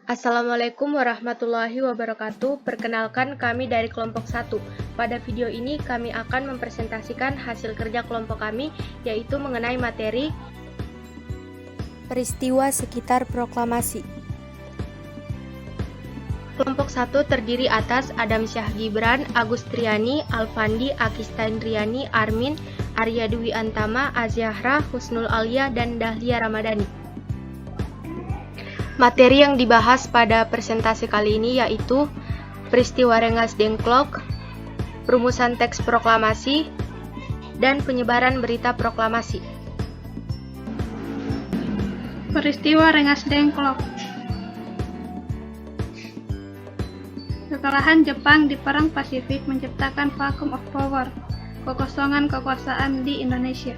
Assalamualaikum warahmatullahi wabarakatuh. Perkenalkan, kami dari kelompok 1. Pada video ini kami akan mempresentasikan hasil kerja kelompok kami, yaitu mengenai materi peristiwa sekitar proklamasi. Kelompok 1 terdiri atas Adam Syah Gibran, Agus Triani, Alfandi, Akistandriani, Armin, Arya Dwi Antama, Azyahra, Husnul Alia, dan Dahlia Ramadhani. Materi yang dibahas pada presentasi kali ini yaitu peristiwa Rengas Dengklok, perumusan teks proklamasi, dan penyebaran berita proklamasi. Peristiwa Rengas Dengklok. Kekalahan Jepang di Perang Pasifik menciptakan vacuum of power, kekosongan kekuasaan di Indonesia.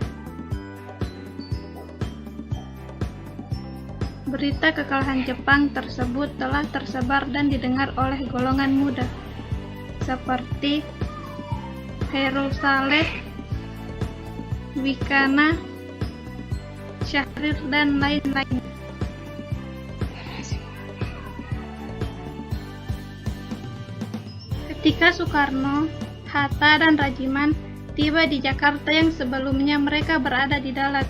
Berita kekalahan Jepang tersebut telah tersebar dan didengar oleh golongan muda, seperti Khairul Saleh, Wikana, Syahrir, dan lain-lain. Ketika Soekarno, Hatta, dan Rajiman tiba di Jakarta yang sebelumnya mereka berada di Dalat,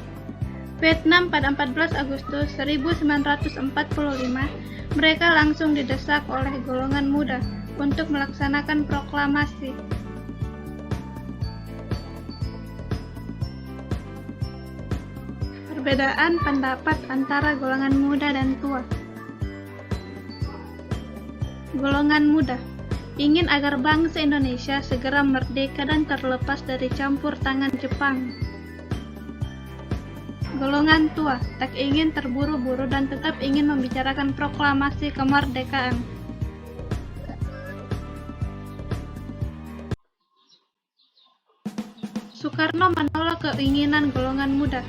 Vietnam pada 14 Agustus 1945, mereka langsung didesak oleh golongan muda untuk melaksanakan proklamasi. Perbedaan pendapat antara golongan muda dan tua. Golongan muda ingin agar bangsa Indonesia segera merdeka dan terlepas dari campur tangan Jepang. Golongan tua tak ingin terburu-buru dan tetap ingin membicarakan proklamasi kemerdekaan. Soekarno menolak keinginan golongan muda.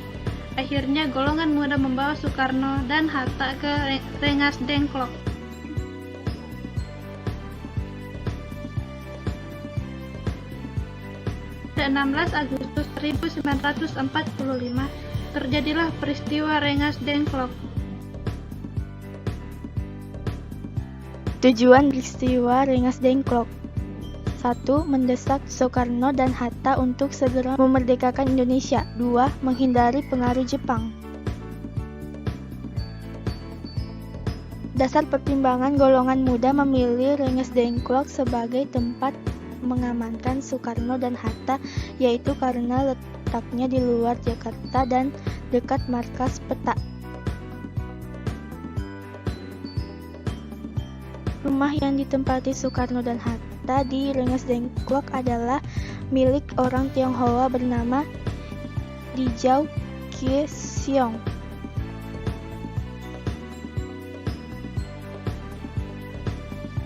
Akhirnya golongan muda membawa Soekarno dan Hatta ke Rengas Dengklok. Pada 16 Agustus 1945 terjadilah peristiwa Rengas Dengklok. Tujuan peristiwa Rengas Dengklok: 1. Mendesak Soekarno dan Hatta untuk segera memerdekakan Indonesia. 2. Menghindari pengaruh Jepang. Dasar pertimbangan golongan muda memilih Rengas Dengklok sebagai tempat mengamankan Soekarno dan Hatta yaitu karena letaknya di luar Jakarta dan dekat markas peta. Rumah yang ditempati Soekarno dan Hatta di Rengas Dengklok adalah milik orang Tionghoa bernama Dijau Kie Siong.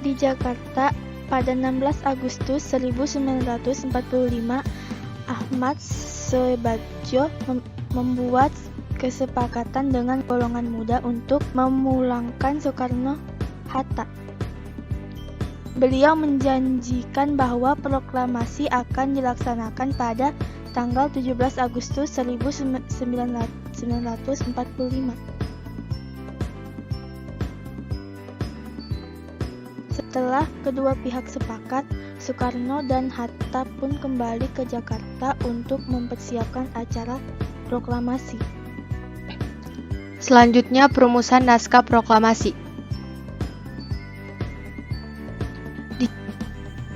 Di Jakarta pada 16 Agustus 1945, Ahmad Soebadjo membuat kesepakatan dengan golongan muda untuk memulangkan Soekarno-Hatta. Beliau menjanjikan bahwa proklamasi akan dilaksanakan pada tanggal 17 Agustus 1945. Setelah kedua pihak sepakat, Soekarno dan Hatta pun kembali ke Jakarta untuk mempersiapkan acara proklamasi. Selanjutnya, perumusan naskah proklamasi.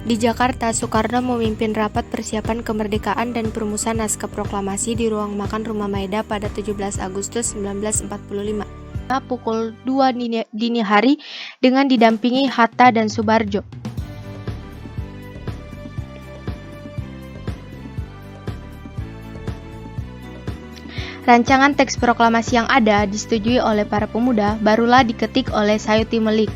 Di Jakarta, Soekarno memimpin rapat persiapan kemerdekaan dan perumusan naskah proklamasi di ruang makan Rumah Maeda pada 17 Agustus 1945. Pukul 2 dini hari dengan didampingi Hatta dan Subarjo. Rancangan teks proklamasi yang ada disetujui oleh para pemuda, barulah diketik oleh Sayuti Melik.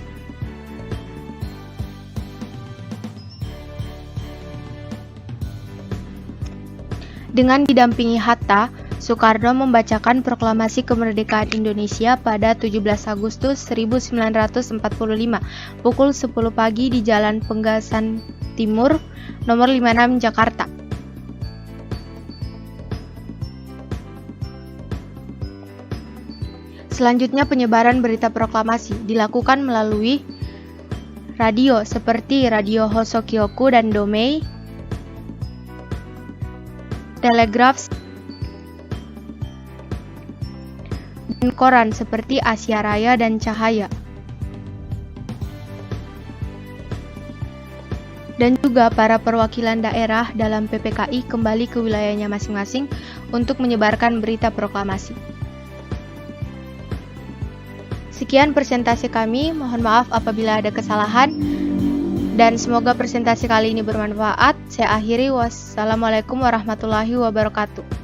Dengan didampingi Hatta, Soekarno membacakan proklamasi kemerdekaan Indonesia pada 17 Agustus 1945 pukul 10 pagi di Jalan Penggasan Timur, nomor 56 Jakarta. Selanjutnya penyebaran berita proklamasi dilakukan melalui radio seperti Radio Hosokyoku dan Domei, telegraf, dan koran seperti Asia Raya dan Cahaya. Dan juga para perwakilan daerah dalam PPKI kembali ke wilayahnya masing-masing untuk menyebarkan berita proklamasi. Sekian presentasi kami, mohon maaf apabila ada kesalahan, dan semoga presentasi kali ini bermanfaat. Saya akhiri, wassalamualaikum warahmatullahi wabarakatuh.